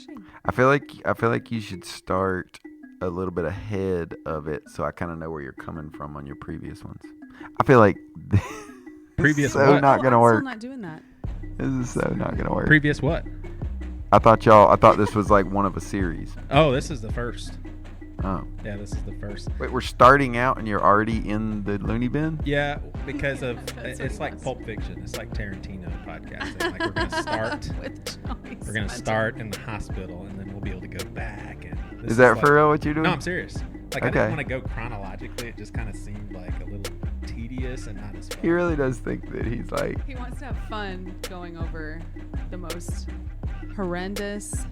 refreshing. I feel like you should start a little bit ahead of it, so I kind of know where you're coming from on your previous ones. I feel like Previous so what? not gonna I'm work. still not doing that. This is so not gonna work. Previous what? I thought this was like one of a series. Oh, this is the first. Oh, Yeah, this is the first. wait, we're starting out and you're already in the loony bin? Yeah, because of That's what it's he like wants. Pulp Fiction. It's like Tarantino podcasting. Like we're gonna start. With Joey We're gonna Svendsen. start in the hospital, and then we'll be able to go back. And this Is that like, for real what you're doing? No, I'm serious. Like I Okay. didn't want to go chronologically. It just kind of seemed like a little tedious and not as fun. He really does think that he's like, He wants to have fun going over the most horrendous.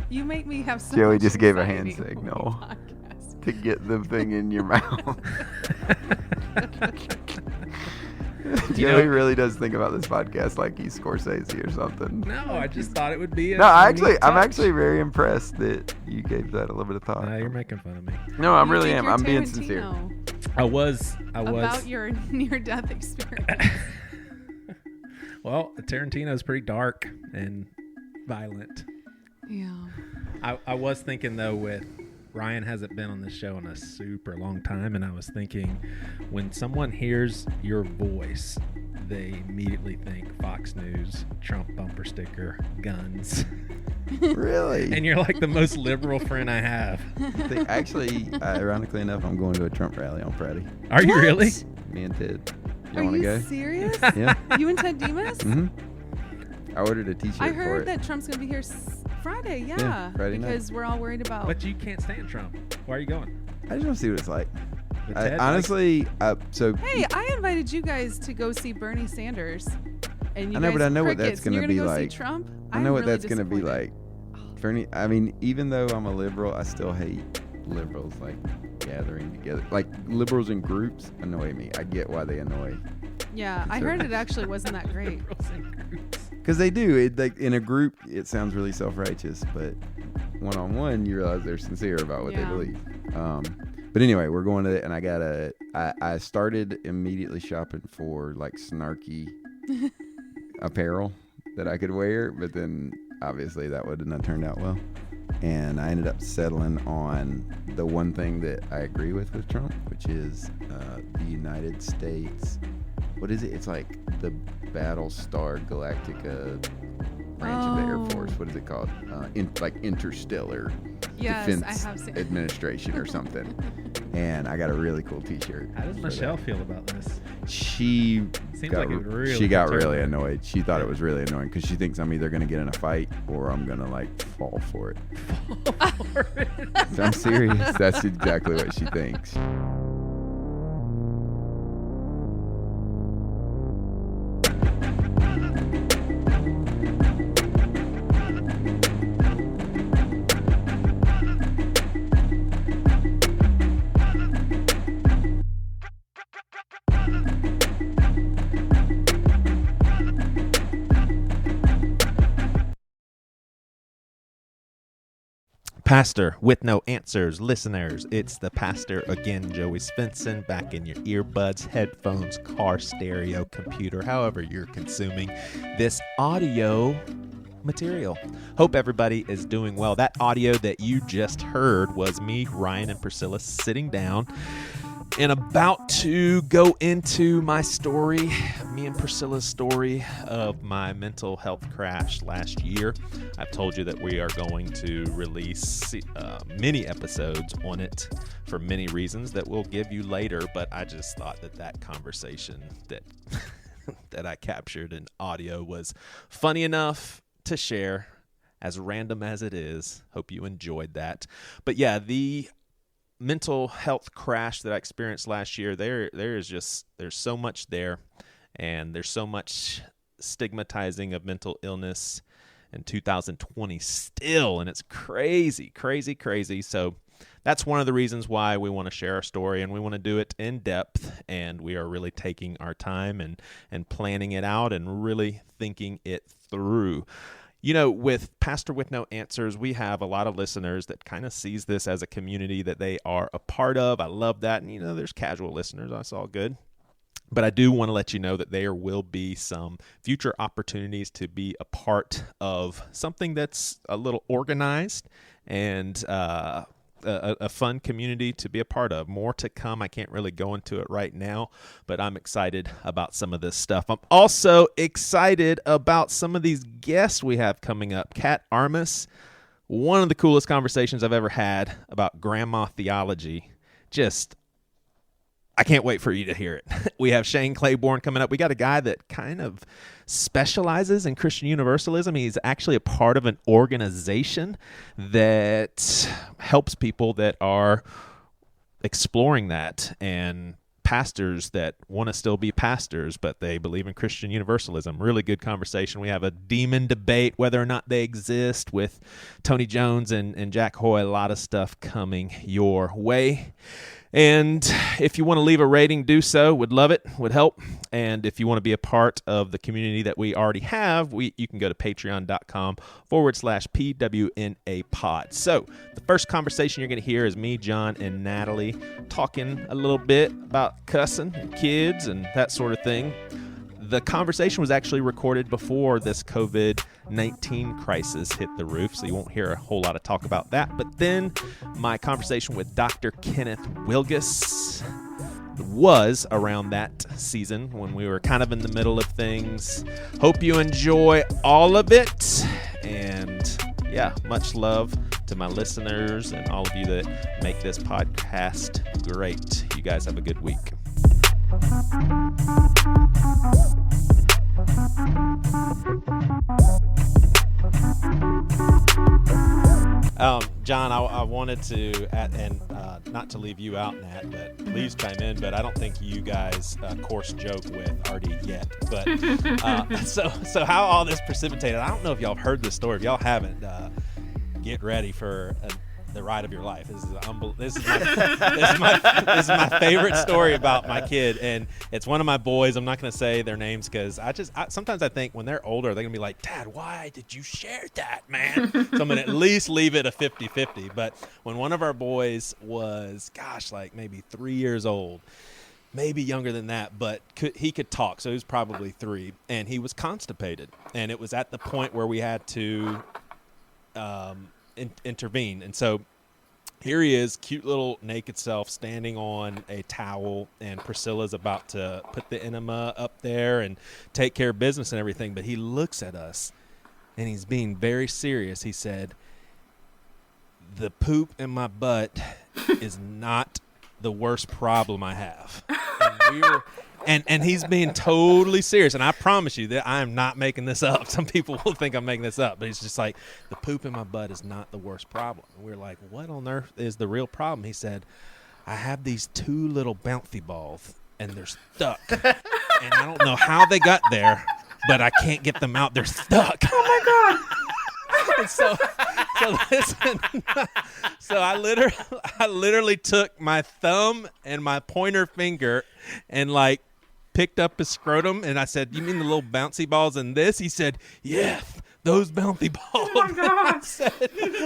You make me have so Joey much just gave a hand anxiety when we signal. podcast. to get the thing in your mouth. Joey really does think about this podcast like he's Scorsese or something. No, I just thought it would be. No, I'm actually very impressed that you gave that a little bit of thought. You're making fun of me. No, I You really think am. you're I'm being sincere. Tarantino I was. about your near-death experience. Well, Tarantino's pretty dark and violent. Yeah. I was thinking though, with Ryan hasn't been on this show in a super long time, and I was thinking when someone hears your voice, they immediately think Fox News, Trump bumper sticker, guns. Really? And you're like the most liberal friend I have. Actually, ironically enough, I'm going to a Trump rally on Friday. Are you What? really? Me and Ted. Are Y'all want to you go? serious? Yeah. You and Ted Demas? Mm-hmm. I ordered a T-shirt I for heard it. that Trump's going to be here Friday. Yeah. Yeah, Friday night. because we're all worried about. But you can't stand Trump. Why are you going? I just want to see what it's like. With I, Ted? honestly, so Hey, I invited you guys to go see Bernie Sanders. And you I know, guys but I know what that's crickets, and gonna you're be go like. See Trump? I know I'm what really that's gonna be disappointed. like. Bernie, I mean, even though I'm a liberal, I still hate liberals like gathering together. Like liberals in groups annoy me. I get why they annoy. Yeah, I heard it actually wasn't that great. Liberals and groups. Because they do. It, like in a group, it sounds really self-righteous, but one-on-one, you realize they're sincere about what they Yeah. believe. But anyway, we're going to it, and I started immediately shopping for like snarky apparel that I could wear, but then obviously that wouldn't have turned out well. And I ended up settling on the one thing that I agree with Trump, which is the United States. What is it? It's like the Battlestar Galactica branch of the Air Oh. Force. What is it called? Like Interstellar Yes, Defense I have seen Administration or something. And I got a really cool T-shirt. How does for Michelle that. feel about this? She Seems got, like it would really she got turn really her. annoyed. She thought it was really annoying because she thinks I'm either going to get in a fight or I'm going to like fall for it. So I'm serious. That's exactly what she thinks. Pastor with no answers, listeners. It's the pastor again, Joey Svendsen, back in your earbuds, headphones, car stereo, computer, however you're consuming this audio material. Hope everybody is doing well. That audio that you just heard was me, Ryan, and Priscilla sitting down and about to go into my story, me and Priscilla's story of my mental health crash last year. I've told you that we are going to release many episodes on it for many reasons that we'll give you later, but I just thought that conversation that that I captured in audio was funny enough to share, as random as it is. Hope you enjoyed that. But yeah, the mental health crash that I experienced last year, there's so much there, and there's so much stigmatizing of mental illness in 2020 still, and it's crazy. So that's one of the reasons why we want to share our story, and we want to do it in depth, and we are really taking our time and planning it out and really thinking it through. You know, with Pastor with No Answers, we have a lot of listeners that kind of sees this as a community that they are a part of. I love that. And, you know, there's casual listeners. That's all good. But I do want to let you know that there will be some future opportunities to be a part of something that's a little organized and a fun community to be a part of. More to come. I can't really go into it right now, but I'm excited about some of this stuff. I'm also excited about some of these guests we have coming up. Kat Armas, one of the coolest conversations I've ever had about grandma theology. I can't wait for you to hear it. We have Shane Claiborne coming up. We got a guy that kind of specializes in Christian universalism. He's actually a part of an organization that helps people that are exploring that, and pastors that want to still be pastors, but they believe in Christian universalism. Really good conversation. We have a demon debate, whether or not they exist, with Tony Jones and Jack Hoy. A lot of stuff coming your way. And if you want to leave a rating, do so. Would love it. Would help. And if you want to be a part of the community that we already have, you can go to patreon.com/PWNApod. So the first conversation you're going to hear is me, John, and Natalie talking a little bit about cussing and kids and that sort of thing. The conversation was actually recorded before this COVID-19 crisis hit the roof, so you won't hear a whole lot of talk about that. But then my conversation with Dr. Kenneth Wilgus was around that season when we were kind of in the middle of things. Hope you enjoy all of it. And yeah, much love to my listeners and all of you that make this podcast great. You guys have a good week. John, I wanted to, and not to leave you out, Nat, but please chime in. But I don't think you guys coarse joke with Artie yet. But so how all this precipitated, I don't know if y'all have heard this story. If y'all haven't, get ready for the ride of your life. This is my favorite story about my kid, and it's one of my boys. I'm not going to say their names because sometimes I think when they're older, they're going to be like, Dad, why did you share that, man? So I'm going to at least leave it a 50-50. But when one of our boys was, like maybe 3 years old, maybe younger than that, but he could talk, so he was probably 3, and he was constipated, and it was at the point where we had to intervene. And so here he is, cute little naked self, standing on a towel, and Priscilla's about to put the enema up there and take care of business and everything. But he looks at us and he's being very serious. He said, "The poop in my butt is not the worst problem I have." And he's being totally serious. And I promise you that I am not making this up. Some people will think I'm making this up, but he's just like, the poop in my butt is not the worst problem. And we're like, what on earth is the real problem? He said, I have these 2 little bouncy balls, and they're stuck. And I don't know how they got there, but I can't get them out. They're stuck. Oh, my God. And so listen. So I literally took my thumb and my pointer finger and picked up his scrotum, and I said, "You mean the little bouncy balls in this?" He said, "Yes, those bouncy balls." Oh my God.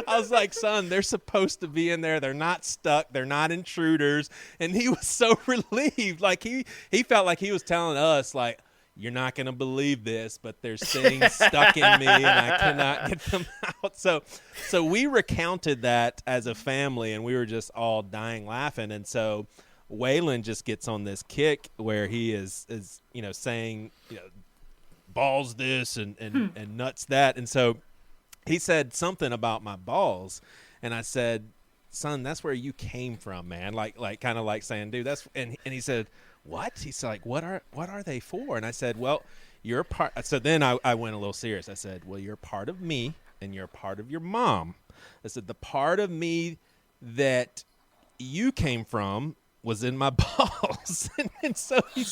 I was like, "Son, they're supposed to be in there. They're not stuck. They're not intruders." And he was so relieved. He felt like he was telling us, "You're not going to believe this, but there's things stuck in me and I cannot get them out." So we recounted that as a family, and we were just all dying laughing. And so Waylon just gets on this kick where he is saying, balls this and nuts that. And so he said something about my balls, and I said, "Son, that's where you came from, man." Kind of like saying, "Dude, that's," and he said, "What?" He's like, what are they for?" And I said, "Well, you're a part." So then I went a little serious. I said, "Well, you're a part of me and you're a part of your mom." I said, "The part of me that you came from was in my balls." And so he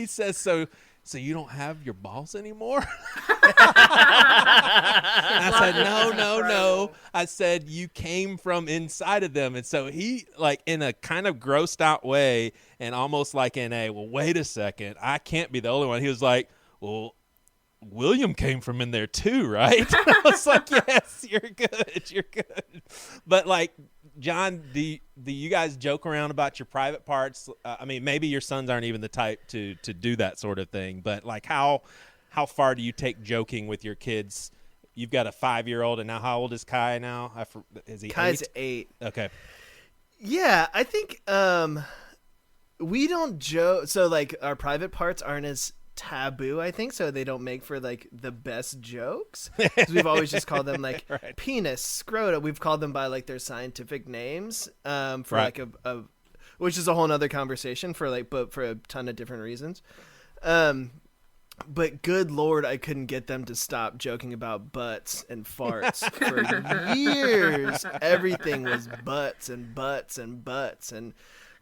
says, so you don't have your balls anymore?" And I said, no. I said, "You came from inside of them." And so he, in a kind of grossed out way, and almost like in a, well, wait a second, I can't be the only one. He was like, "Well, William came from in there too, right?" And I was like, "Yes, you're good. But John, do you guys joke around about your private parts? I mean, maybe your sons aren't even the type to do that sort of thing, but like how far do you take joking with your kids? You've got a 5-year-old, and now how old is Kai now? Is he Kai's 8? 8. Okay. Yeah, I think we don't joke. So like our private parts aren't as taboo, I think, so they don't make for like the best jokes. 'Cause we've always just called them like Right. penis, scrota. We've called them by like their scientific names for Right. like a which is a whole nother conversation for like, but for a ton of different reasons. But good Lord, I couldn't get them to stop joking about butts and farts for years. Everything was butts and butts and butts, and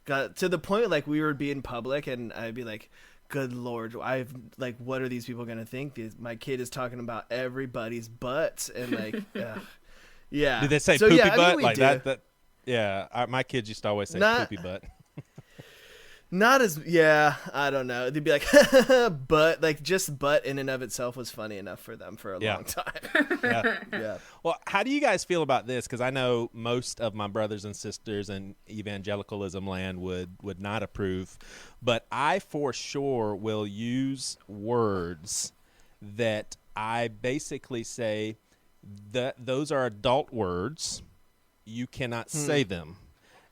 got to the point like we would be in public and I'd be like, good Lord, I've like, what are these people gonna think? My kid is talking about everybody's butts, and like, yeah. Do they say So, poopy yeah, I think butt we like do. that? Yeah, my kids used to always say poopy butt. Not as, yeah, I don't know. They'd be like, but like just butt in and of itself was funny enough for them for a Yeah. long time. Yeah. Yeah. Well, how do you guys feel about this? Because I know most of my brothers and sisters in evangelicalism land would not approve, but I for sure will use words that I basically say that those are adult words. You cannot say them.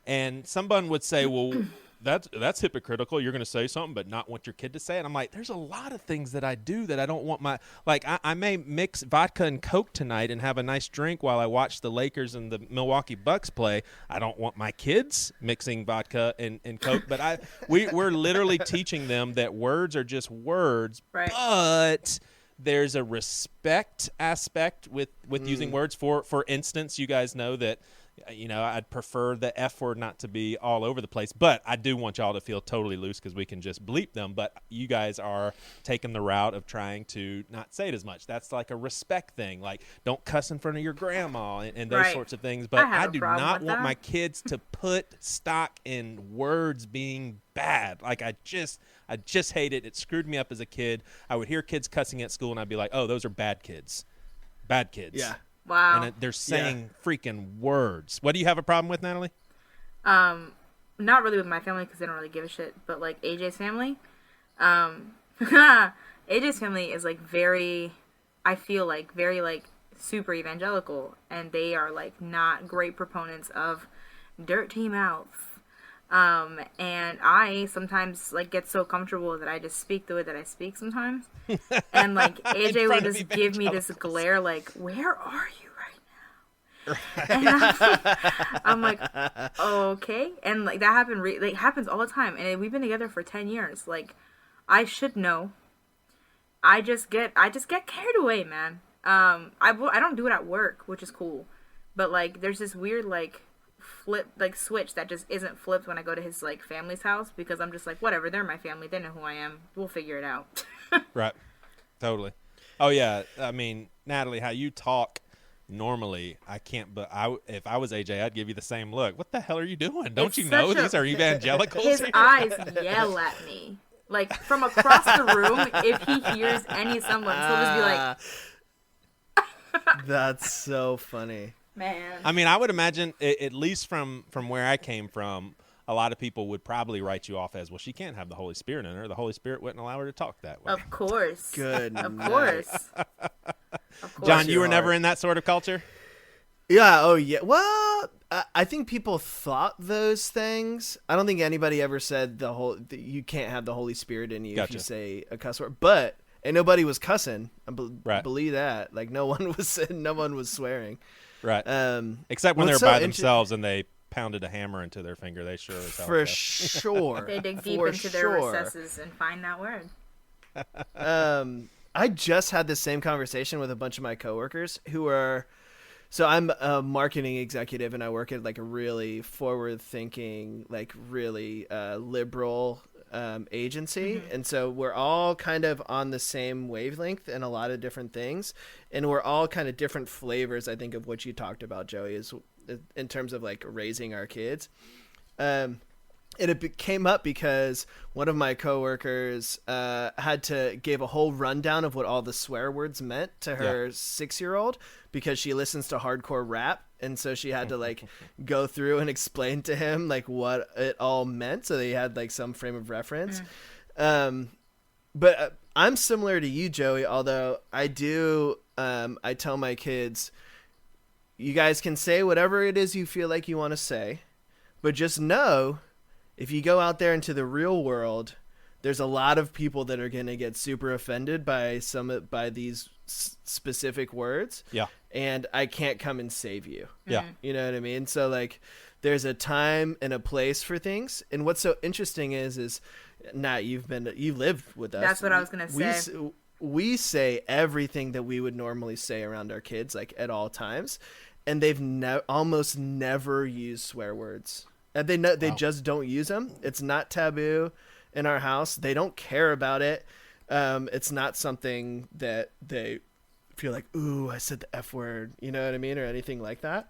And someone would say, well, that's hypocritical. You're going to say something but not want your kid to say it. I'm like, there's a lot of things that I do that I don't want my, like I may mix vodka and Coke tonight and have a nice drink while I watch the Lakers and the Milwaukee Bucks play. I don't want my kids mixing vodka and Coke, but we're literally teaching them that words are just words, Right. but there's a respect aspect with using words. For instance, you guys know that, you know, I'd prefer the F word not to be all over the place, but I do want y'all to feel totally loose because we can just bleep them. But you guys are taking the route of trying to not say it as much. That's like a respect thing. Like, don't cuss in front of your grandma and those Right. sorts of things. But have I a do problem not with want that. my kids to put stock in words being bad. Like, I just hate it. It screwed me up as a kid. I would hear kids cussing at school, and I'd be like, oh, those are bad kids. Bad kids. Yeah. Wow. And they're saying freaking words. What do you have a problem with, Natalie? Not really with my family because they don't really give a shit, but like AJ's family, AJ's family is like very, I feel like very like super evangelical, and they are like not great proponents of dirty mouth. And I sometimes like get so comfortable that I just speak the way that I speak sometimes. And like AJ will just give me this glare like, where are you right now? And I'm like, okay. And like that happens all the time. And we've been together for 10 years. Like, I should know. I just get carried away, man. I don't do it at work, which is cool. But like there's this weird like switch that just isn't flipped when I go to his like family's house, because I'm just like, whatever, they're my family, they know who I am, we'll figure it out. Right. Totally. Oh yeah. I mean, Natalie, how you talk normally, I can't, but if I was AJ, I'd give you the same look. What the hell are you doing? Don't It's you know such a- these are evangelicals? His here? eyes yell at me like from across the room. If he hears any semblance, he'll just be like, That's so funny. man. I mean, I would imagine, at least from where I came from, a lot of people would probably write you off as, well, she can't have the Holy Spirit in her. The Holy Spirit wouldn't allow her to talk that way. Of course. Good. Of night. course. Of course. John, you were your never heart. in that sort of culture? Yeah. Oh, yeah. Well, I think people thought those things. I don't think anybody ever said you can't have the Holy Spirit in you if Gotcha. you say a cuss word. But and nobody was cussing. Right. Believe that. Like no one was swearing. Right. Except when they were what's so by inter- themselves and they pounded a hammer into their finger. They sure as hell For did. sure. They dig deep For into their sure. recesses and find that word. I just had the same conversation with a bunch of my coworkers who are. So I'm a marketing executive, and I work at like a really forward-thinking, like really liberal agency, and so we're all kind of on the same wavelength in a lot of different things, and we're all kind of different flavors, I think, of what you talked about, Joey, is in terms of like raising our kids. And it came up because one of my coworkers gave a whole rundown of what all the swear words meant to her 6-year-old because she listens to hardcore rap. And so she had to like go through and explain to him like what it all meant. So they had like some frame of reference. But I'm similar to you, Joey, although I tell my kids, you guys can say whatever it is you feel like you want to say, but just know if you go out there into the real world, there's a lot of people that are going to get super offended by these specific words. Yeah. And I can't come and save you. Yeah. You know what I mean? So like there's a time and a place for things. And what's so interesting is Nat, you lived with us. That's what I was going to say. We say everything that we would normally say around our kids, like at all times. And they've almost never used swear words. And they just don't use them. It's not taboo in our house. They don't care about it. It's not something that they feel like, ooh, I said the F word, you know what I mean? Or anything like that.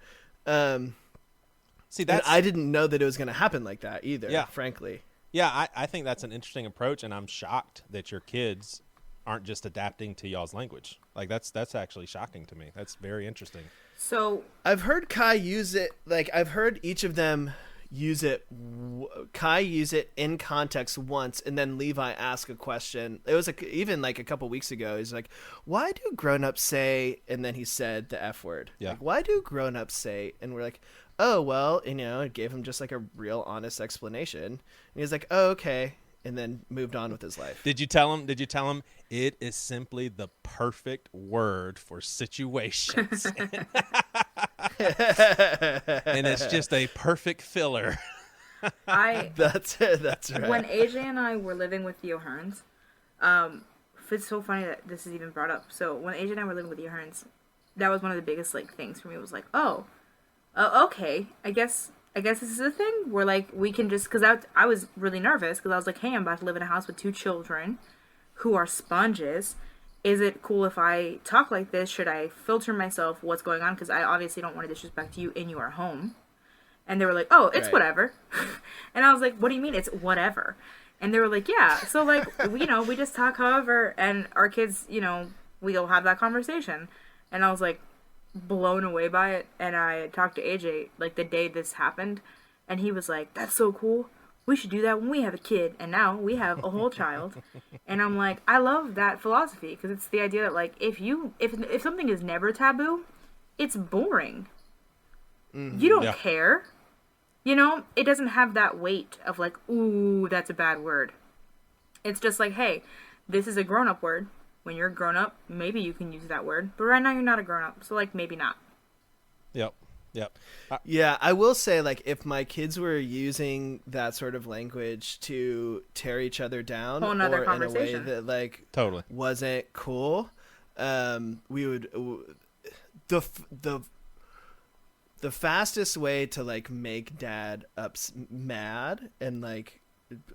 See, that's, I didn't know that it was going to happen like that either, frankly. Yeah, I think that's an interesting approach, and I'm shocked that your kids aren't just adapting to y'all's language. Like that's actually shocking to me. That's very interesting. So I've heard Kai use it. Like I've heard each of them use it. Kai use it in context once, and then Levi ask a question. It was even like a couple weeks ago. He's like, "Why do grown-ups say?" And then he said the F word. Yeah. Like, why do grown-ups say? And we're like, "Oh well," it gave him just like a real honest explanation. And he was like, "Oh okay," and then moved on with his life. Did you tell him it is simply the perfect word for situations? And it's just a perfect filler. That's it. That's right. When AJ and I were living with the O'Hearns, it's so funny that this is even brought up. So when AJ and I were living with the O'Hearns, that was one of the biggest like things for me. It was like, okay, I guess this is a thing where like we can just, because I was really nervous because I was like, hey, I'm about to live in a house with 2 children who are sponges. Is it cool if I talk like this? Should I filter myself? What's going on? Because I obviously don't want to disrespect you in your home. And they were like, oh, it's whatever. And I was like, what do you mean it's whatever? And they were like, yeah. So like, we just talk however, and our kids, we'll have that conversation. And I was like blown away by it. And I talked to AJ like the day this happened, and he was like, that's so cool. We should do that when we have a kid. And now we have a whole child. And I'm like, I love that philosophy, because it's the idea that like if something is never taboo, it's boring. You don't care. It doesn't have that weight of like, ooh, that's a bad word. It's just like, hey, this is a grown-up word. When you're a grown-up, maybe you can use that word. But right now you're not a grown-up, so like maybe not. Yep. Yeah, I will say, like, if my kids were using that sort of language to tear each other down, Whole nother or in a way conversation. that like Totally wasn't cool, we would the fastest way to like make dad mad and like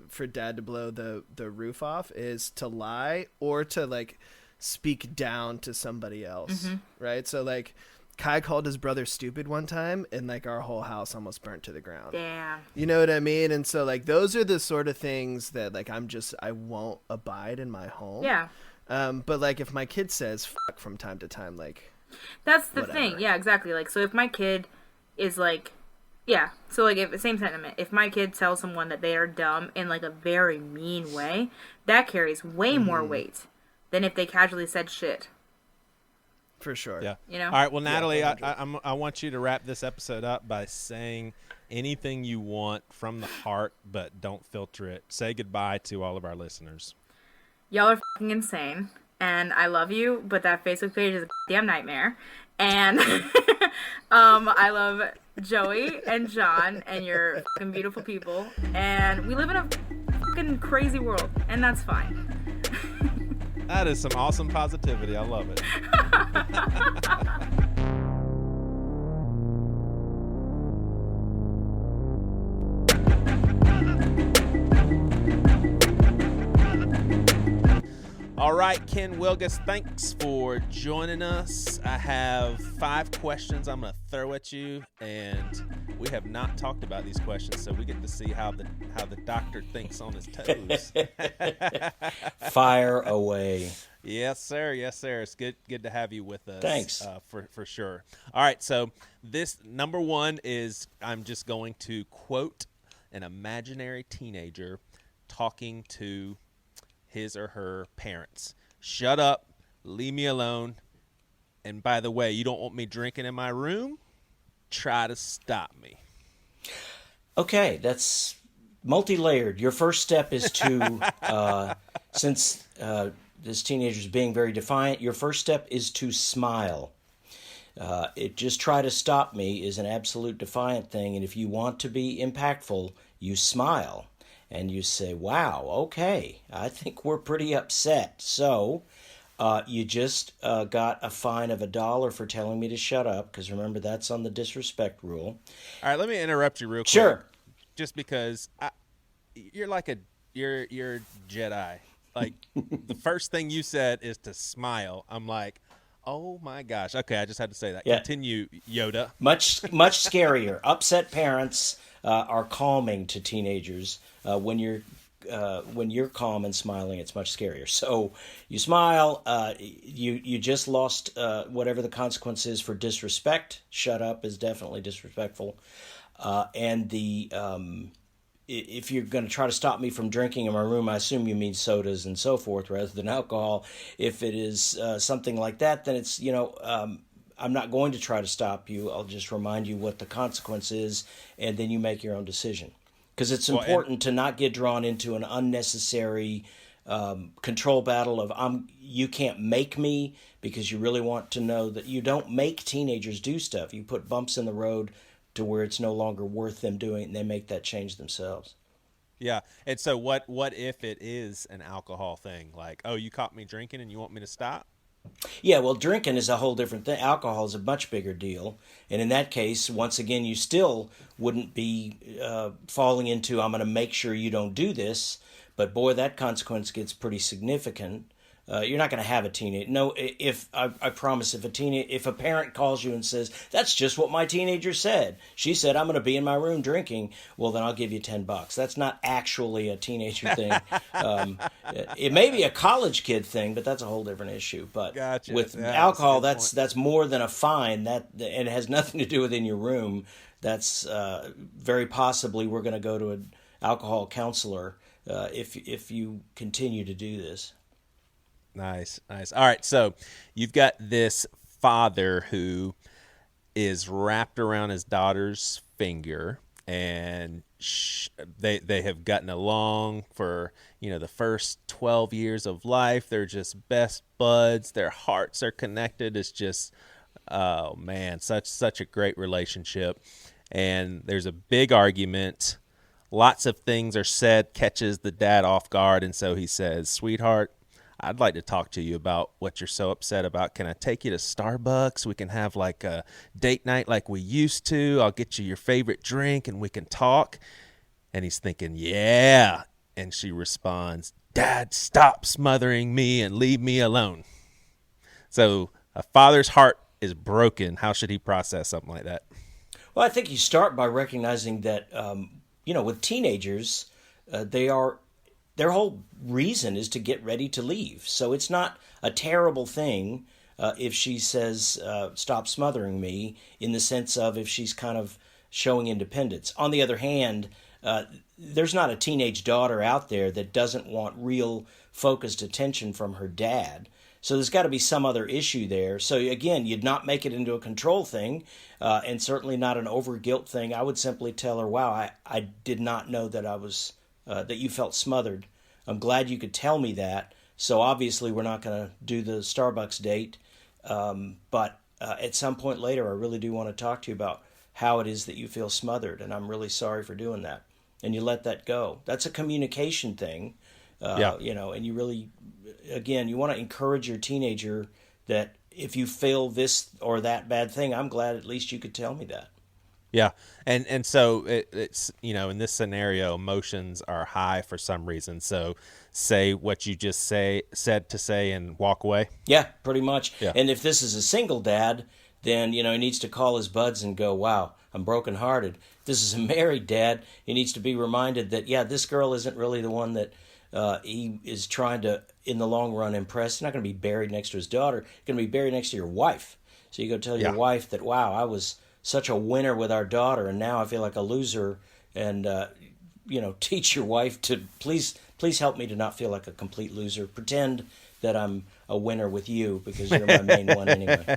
for dad to blow the roof off is to lie or to like speak down to somebody else, right? So like Kai called his brother stupid one time, and like our whole house almost burnt to the ground. Damn. You know what I mean? And so like those are the sort of things that like I won't abide in my home. Yeah. But like if my kid says fuck from time to time, like that's the whatever. thing. Yeah, exactly. Like, so if my kid is like, yeah, so like if same sentiment, if my kid tells someone that they are dumb in like a very mean way, that carries way more weight than if they casually said shit. For sure. Yeah. All right. Well, Natalie, Yeah, I want you to wrap this episode up by saying anything you want from the heart, but don't filter it. Say goodbye to all of our listeners. Y'all are fucking insane, and I love you, but that Facebook page is a damn nightmare. And I love Joey and John, and you're fucking beautiful people, and we live in a fucking crazy world, and that's fine. That is some awesome positivity. I love it. All right, Ken Wilgus, thanks for joining us. I have 5 questions I'm going to throw at you, and we have not talked about these questions, so we get to see how the doctor thinks on his toes. Fire away. Yes, sir. Yes, sir. It's good to have you with us. Thanks. For sure. All right, so this number 1 is I'm just going to quote an imaginary teenager talking to his or her parents. Shut up, leave me alone, and by the way, you don't want me drinking in my room? Try to stop me. Okay, that's multi-layered. Your first step is to, since this teenager is being very defiant, your first step is to smile. Just try to stop me is an absolute defiant thing, and if you want to be impactful, you smile. And you say, wow, okay, I think we're pretty upset. So you just got a fine of $1 for telling me to shut up, because remember, that's on the disrespect rule. All right, let me interrupt you real quick. Sure. Just because you're like you're Jedi. Like, the first thing you said is to smile. I'm like, oh my gosh. Okay, I just had to say that. Yeah. Continue, Yoda. Much scarier. Upset parents are calming to teenagers. When you're calm and smiling, it's much scarier. So you smile. You just lost whatever the consequence is for disrespect. Shut up is definitely disrespectful. And if you're going to try to stop me from drinking in my room, I assume you mean sodas and so forth rather than alcohol. If it is something like that, then it's, I'm not going to try to stop you. I'll just remind you what the consequence is, and then you make your own decision. Because it's important to not get drawn into an unnecessary control battle of you can't make me, because you really want to know that you don't make teenagers do stuff. You put bumps in the road to where it's no longer worth them doing it, and they make that change themselves. Yeah. And so what if it is an alcohol thing? Like, oh, you caught me drinking and you want me to stop? Yeah, well, drinking is a whole different thing. Alcohol is a much bigger deal. And in that case, once again, you still wouldn't be falling into, I'm going to make sure you don't do this. But boy, that consequence gets pretty significant. You're not going to have a teenager. No, I promise, if a parent calls you and says, that's just what my teenager said. She said, I'm going to be in my room drinking. Well, then I'll give you $10. That's not actually a teenager thing. It may be a college kid thing, but that's a whole different issue. But gotcha. With Yeah, alcohol, that's more than a fine. And it has nothing to do with in your room. That's very possibly we're going to go to an alcohol counselor if you continue to do this. Nice. All right, so you've got this father who is wrapped around his daughter's finger, and they have gotten along for the first 12 years of life. They're just best buds. Their hearts are connected. It's just, oh man, such a great relationship. And there's a big argument. Lots of things are said, catches the dad off guard, and so he says, "Sweetheart, I'd like to talk to you about what you're so upset about. Can I take you to Starbucks? We can have like a date night like we used to. I'll get you your favorite drink and we can talk." And he's thinking, yeah. And she responds, "Dad, stop smothering me and leave me alone." So a father's heart is broken. How should he process something like that? Well, I think you start by recognizing that, with teenagers, their whole reason is to get ready to leave. So it's not a terrible thing if she says, stop smothering me, in the sense of if she's kind of showing independence. On the other hand, there's not a teenage daughter out there that doesn't want real focused attention from her dad. So there's got to be some other issue there. So again, you'd not make it into a control thing, and certainly not an over-guilt thing. I would simply tell her, wow, I did not know that that you felt smothered. I'm glad you could tell me that. So obviously we're not going to do the Starbucks date. But at some point later, I really do want to talk to you about how it is that you feel smothered. And I'm really sorry for doing that. And you let that go. That's a communication thing. And you really, again, you want to encourage your teenager that if you feel this or that bad thing, I'm glad at least you could tell me that. Yeah. And so it's, in this scenario, emotions are high for some reason. So say what you just said to say and walk away. Yeah, pretty much. Yeah. And if this is a single dad, then, he needs to call his buds and go, wow, I'm brokenhearted. If this is a married dad, he needs to be reminded that, yeah, this girl isn't really the one that he is trying to, in the long run, impress. He's not going to be buried next to his daughter. He's going to be buried next to your wife. So you go tell your wife that, wow, I was such a winner with our daughter, and now I feel like a loser. And, teach your wife to please help me to not feel like a complete loser. Pretend that I'm a winner with you because you're my main one anyway.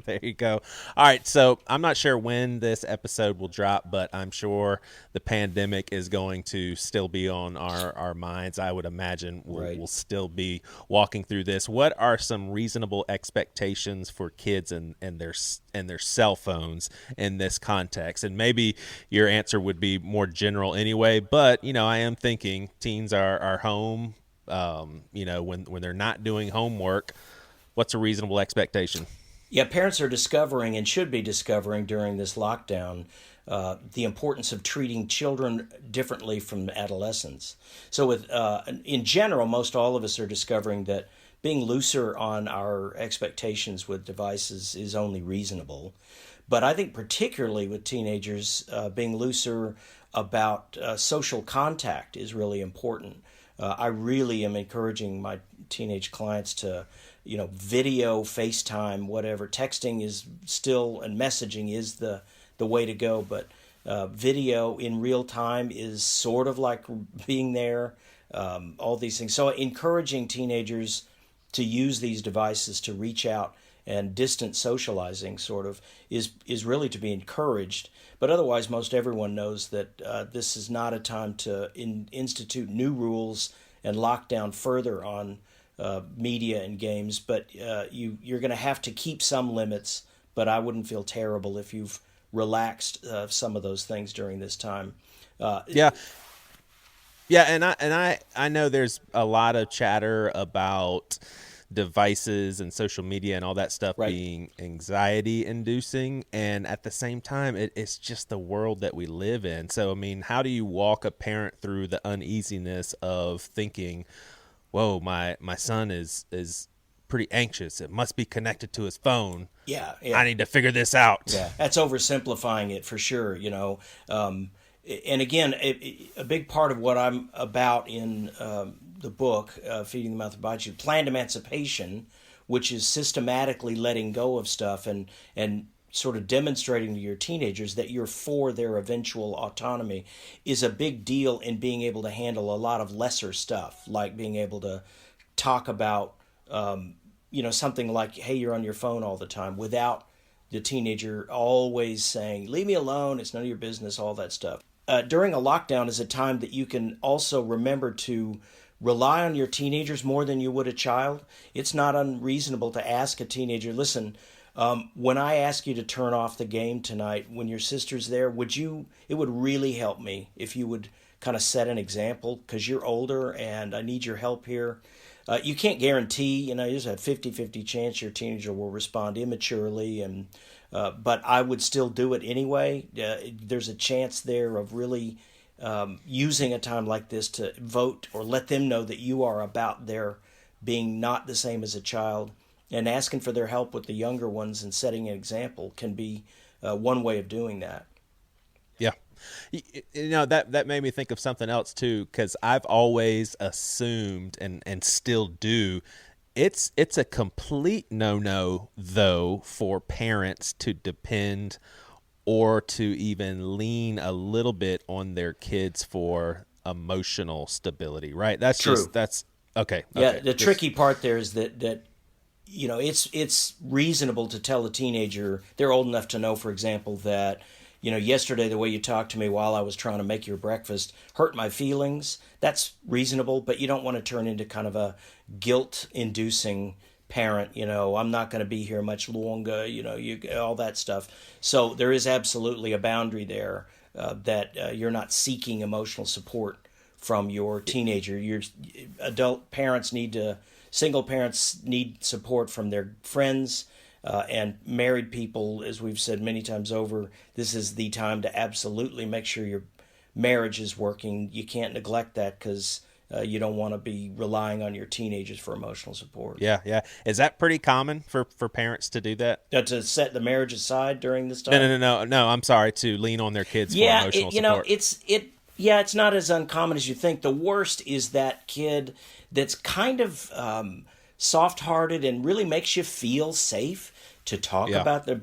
There you go. All right, so I'm not sure when this episode will drop, but I'm sure the pandemic is going to still be on our minds. I would imagine we'll still be walking through this. What are some reasonable expectations for kids and their cell phones in this context? And maybe your answer would be more general anyway, but I am thinking teens are home. When they're not doing homework, what's a reasonable expectation? Yeah, parents are discovering and should be discovering during this lockdown the importance of treating children differently from adolescents. So in general, most all of us are discovering that being looser on our expectations with devices is only reasonable. But I think particularly with teenagers, being looser about social contact is really important. I really am encouraging my teenage clients to, video, FaceTime, whatever. Texting is still, and messaging is the way to go, but video in real time is sort of like being there, all these things. So encouraging teenagers to use these devices to reach out and distant socializing sort of is really to be encouraged. But otherwise, most everyone knows that this is not a time to institute new rules and lock down further on media and games. But you're going to have to keep some limits. But I wouldn't feel terrible if you've relaxed some of those things during this time. Yeah, and I know there's a lot of chatter about devices and social media and all that stuff being anxiety inducing, and at the same time it's just the world that we live in. So I mean, how do you walk a parent through the uneasiness of thinking, whoa, my son is pretty anxious, it must be connected to his phone, I need to figure this out. That's oversimplifying it for sure. And again, a big part of what I'm about in the book, Feeding the Mouth That Bites You, planned emancipation, which is systematically letting go of stuff and sort of demonstrating to your teenagers that you're for their eventual autonomy, is a big deal in being able to handle a lot of lesser stuff, like being able to talk about, something like, hey, you're on your phone all the time, without the teenager always saying, leave me alone, it's none of your business, all that stuff. During a lockdown is a time that you can also remember to rely on your teenagers more than you would a child. It's not unreasonable to ask a teenager, listen, when I ask you to turn off the game tonight, when your sister's there, it would really help me if you would kind of set an example, because you're older and I need your help here. You can't guarantee, there's a 50-50 chance your teenager will respond immaturely, but I would still do it anyway. There's a chance there of really using a time like this to vote or let them know that you are about their being not the same as a child, and asking for their help with the younger ones and setting an example can be one way of doing that. Yeah. That made me think of something else too, because I've always assumed and still do, it's a complete no-no though for parents to depend or to even lean a little bit on their kids for emotional stability, right? That's true. That's okay. Yeah, the tricky part there is that it's reasonable to tell a teenager, they're old enough to know, for example, that yesterday the way you talked to me while I was trying to make your breakfast hurt my feelings. That's reasonable, but you don't want to turn into kind of a guilt-inducing parent. I'm not going to be here much longer, all that stuff. So there is absolutely a boundary there that you're not seeking emotional support from your teenager. Your single parents need support from their friends, And married people, as we've said many times over, this is the time to absolutely make sure your marriage is working. You can't neglect that because you don't want to be relying on your teenagers for emotional support. Yeah, yeah. Is that pretty common for parents to do that? To set the marriage aside during this time? No. I'm sorry, to lean on their kids for emotional support. It's not as uncommon as you think. The worst is that kid that's kind of soft-hearted and really makes you feel safe to talk about their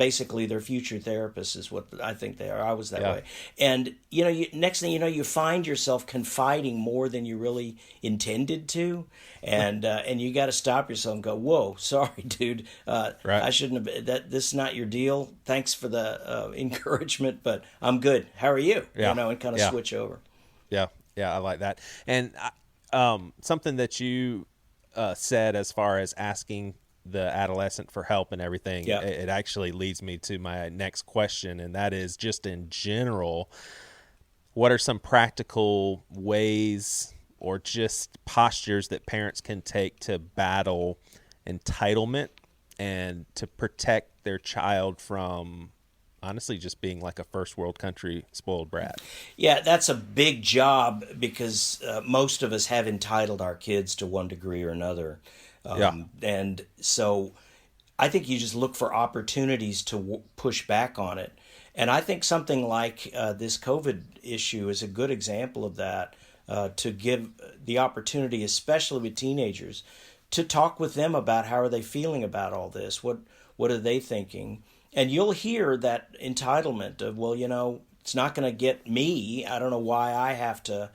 future therapist is what I think they are. I was that way. And, next thing you know, you find yourself confiding more than you really intended to. And you got to stop yourself and go, whoa, sorry, dude. I shouldn't have, this is not your deal. Thanks for the encouragement, but I'm good. How are you? And kind of switch over. Yeah. Yeah. I like that. And something that you said as far as asking the adolescent for help and everything, it actually leads me to my next question, and that is just in general, what are some practical ways or just postures that parents can take to battle entitlement and to protect their child from honestly just being like a first world country spoiled brat? Yeah, that's a big job because most of us have entitled our kids to one degree or another. And so I think you just look for opportunities to push back on it. And I think something like this COVID issue is a good example of that, to give the opportunity, especially with teenagers, to talk with them about how are they feeling about all this? What are they thinking? And you'll hear that entitlement of, well, it's not going to get me. I don't know why I have to.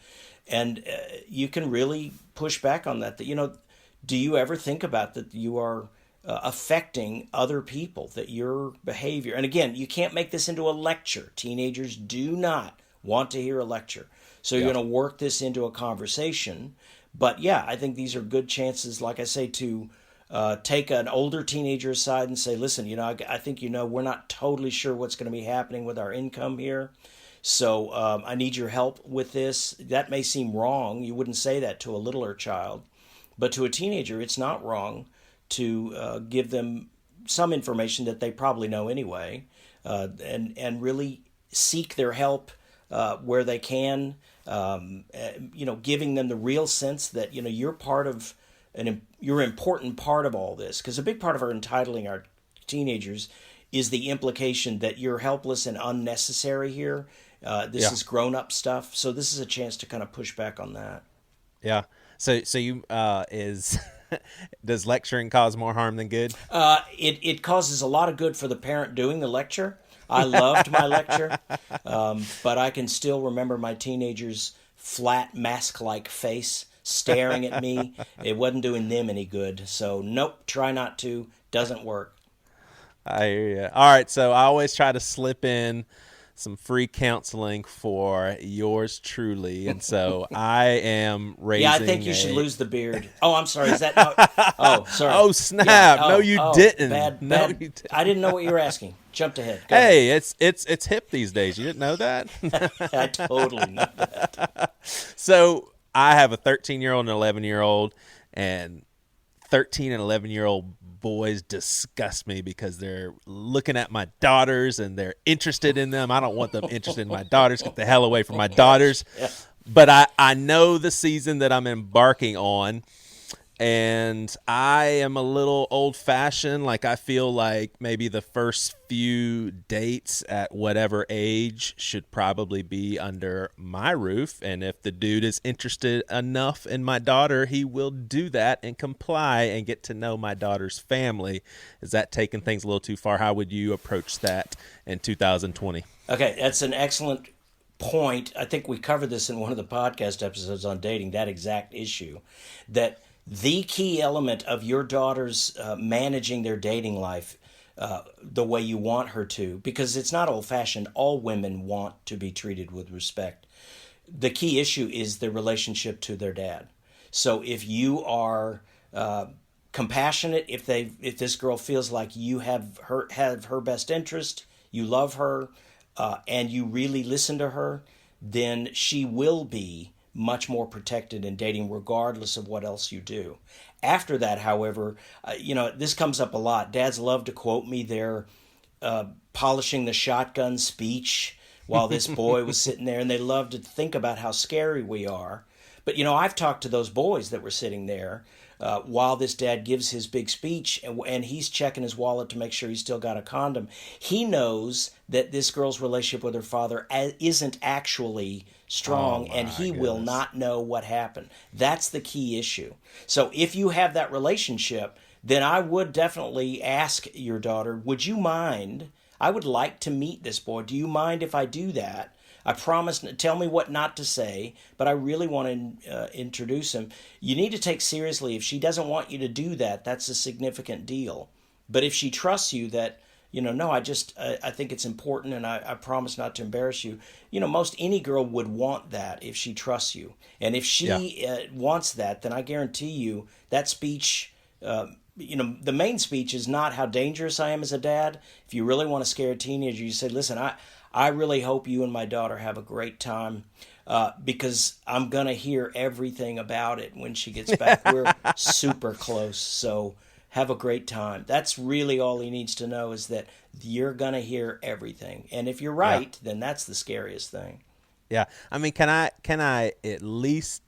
And you can really push back on that. Do you ever think about that you are affecting other people, that your behavior, and again, you can't make this into a lecture. Teenagers do not want to hear a lecture. So you're going to work this into a conversation. But I think these are good chances, like I say, to take an older teenager aside and say, listen, I think we're not totally sure what's going to be happening with our income here. So I need your help with this. That may seem wrong. You wouldn't say that to a littler child. But to a teenager, it's not wrong to give them some information that they probably know anyway, and really seek their help where they can. Giving them the real sense that you're part of you're an important part of all this, because a big part of our entitling our teenagers is the implication that you're helpless and unnecessary here. This is grown-up stuff, so this is a chance to kind of push back on that. Yeah. So you does lecturing cause more harm than good? It causes a lot of good for the parent doing the lecture. I loved my lecture, but I can still remember my teenager's flat mask-like face staring at me. It wasn't doing them any good. So nope, try not to. Doesn't work. I hear you. All right, so I always try to slip in some free counseling for yours truly, and so I am raising. Yeah, I think you should lose the beard. Oh, I'm sorry. Is that? Oh, sorry. Oh, snap! No, you didn't. Bad. No, you didn't. I didn't know what you were asking. Jumped ahead. Go hey, ahead. it's hip these days. You didn't know that? I totally know that. So I have a 13-year-old and an 11-year-old, and 13 and 11-year-old boys disgust me because they're looking at my daughters and they're interested in them. I don't want them interested in my daughters. Get the hell away from my daughters. Yeah. But I know the season that I'm embarking on, and I am a little old-fashioned. Like, I feel like maybe the first few dates at whatever age should probably be under my roof. And if the dude is interested enough in my daughter, he will do that and comply and get to know my daughter's family. Is that taking things a little too far? How would you approach that in 2020? Okay, that's an excellent point. I think we covered this in one of the podcast episodes on dating, that exact issue, that the key element of your daughter's managing their dating life the way you want her to, because it's not old-fashioned. All women want to be treated with respect. The key issue is the relationship to their dad. So if you are compassionate, if this girl feels like you have her best interest, you love her, and you really listen to her, then she will be much more protected in dating regardless of what else you do. After that, however, this comes up a lot. Dads love to quote me their polishing the shotgun speech while this boy was sitting there, and they love to think about how scary we are. But, I've talked to those boys that were sitting there while this dad gives his big speech, and he's checking his wallet to make sure he's still got a condom. He knows that this girl's relationship with her father isn't actually strong, and he will not know what happened. That's the key issue. So if you have that relationship, then I would definitely ask your daughter, would you mind? I would like to meet this boy. Do you mind if I do that? I promise, tell me what not to say, but I really want to introduce him. You need to take seriously, if she doesn't want you to do that, that's a significant deal. But if she trusts you that, no, I think it's important, and I promise not to embarrass you. Most any girl would want that if she trusts you. And if she wants that, then I guarantee you that speech, the main speech is not how dangerous I am as a dad. If you really want to scare a teenager, you say, listen, I really hope you and my daughter have a great time because I'm going to hear everything about it when she gets back. We're super close, so have a great time. That's really all he needs to know, is that you're going to hear everything. And if you're right, then that's the scariest thing. Yeah. I mean, can I at least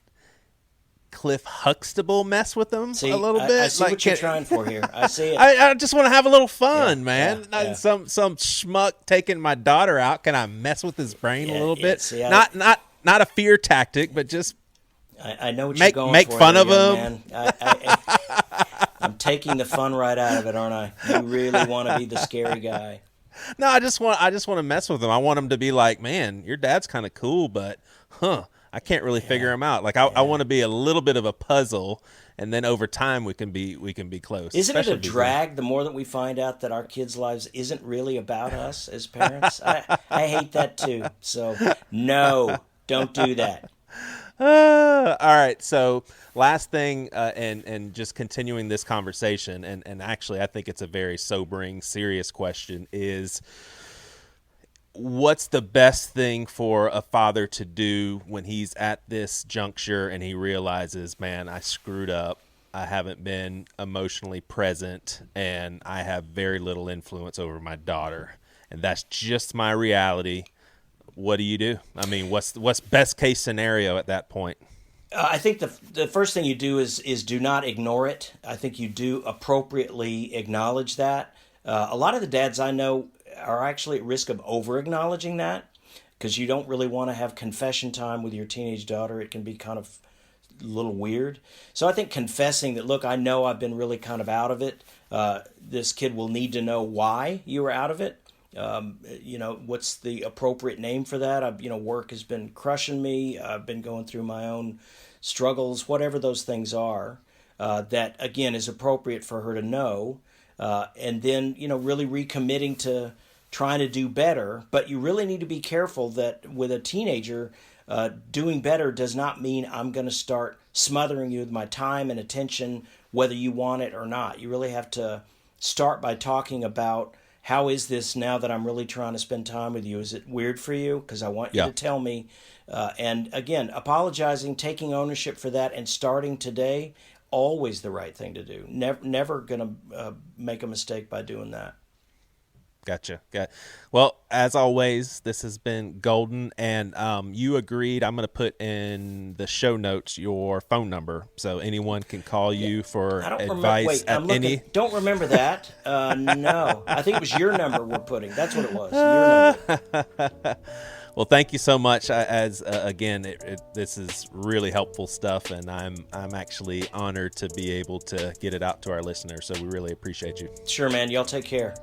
Cliff Huxtable mess with them a little bit? I see what you're trying for here. I see it. I just want to have a little fun, man. Yeah. Some schmuck taking my daughter out. Can I mess with his brain a little bit? See, not a fear tactic, but just I know what you're going make for fun there, of him. I'm taking the fun right out of it, aren't I? You really want to be the scary guy. No, I just want to mess with him. I want him to be like, man, your dad's kind of cool, but I can't really figure him out. Like I want to be a little bit of a puzzle, and then over time we can be close. Isn't it a drag the more that we find out that our kids' lives isn't really about us as parents? I hate that too. So no, don't do that. All right. So last thing, and just continuing this conversation, and actually I think it's a very sobering, serious question, is what's the best thing for a father to do when he's at this juncture and he realizes, man, I screwed up. I haven't been emotionally present, and I have very little influence over my daughter, and that's just my reality. What do you do? I mean, what's best case scenario at that point? I think the first thing you do is do not ignore it. I think you do appropriately acknowledge that. A lot of the dads I know are actually at risk of over-acknowledging that, because you don't really want to have confession time with your teenage daughter. It can be kind of a little weird. So I think confessing that, look, I know I've been really kind of out of it. This kid will need to know why you were out of it. What's the appropriate name for that? Work has been crushing me. I've been going through my own struggles, whatever those things are, that again is appropriate for her to know. And then, really recommitting to trying to do better. But you really need to be careful that with a teenager, doing better does not mean I'm going to start smothering you with my time and attention, whether you want it or not. You really have to start by talking about, how is this now that I'm really trying to spend time with you? Is it weird for you? Because I want you to tell me. And again, apologizing, taking ownership for that, and starting today, always the right thing to do. Never going to make a mistake by doing that. Gotcha. Well, as always, this has been golden, and you agreed. I'm going to put in the show notes your phone number, so anyone can call you for advice at any. Don't remember that. No, I think it was your number we're putting. That's what it was. Your number. Well, thank you so much. Again, this is really helpful stuff, and I'm actually honored to be able to get it out to our listeners. So we really appreciate you. Sure, man. Y'all take care.